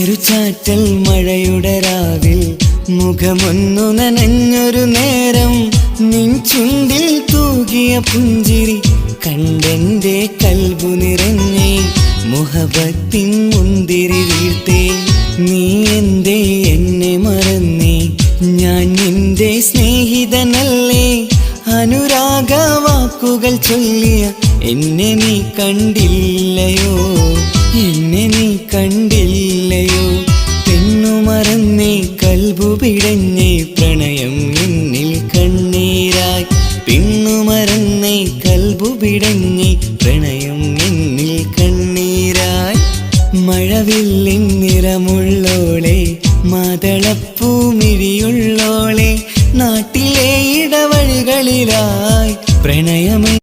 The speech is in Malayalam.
ഒരു ചാറ്റൽ മഴയുടെ രാവിൽ മുഖമൊന്നു നനഞ്ഞൊരു നേരം നിൻ ചുണ്ടിൽ തൂകിയ പുഞ്ചിരി കണ്ടെന്റെ കൽബു നിറഞ്ഞേ മുഹബത്തിൻ മുന്തിരി വീഴ്ത്തേ നീ എന്തേ എന്നെ മറന്നേ ഞാൻ നിന്റെ സ്നേഹിതനല്ലേ അനുരാഗ വാക്കുകൾ ചൊല്ലിയ എന്നെ നീ കണ്ടില്ലയോ എന്നെ നീ കണ്ടില്ലയോ പെണ്ണു മറന്നേ കൽബു പിടഞ്ഞേ പ്രണയം എന്നിൽ കണ്ണീരായി പെണ്ണു മറന്നേ കൽബു പിടഞ്ഞേ പ്രണയം എന്നിൽ കണ്ണീരായി മഴവില്ലിൻ നിറമുള്ളോളെ മാതളപ്പൂമിഴിയുള്ളോളെ നാട്ടിലെ ഇടവഴികളിലായി പ്രണയമേ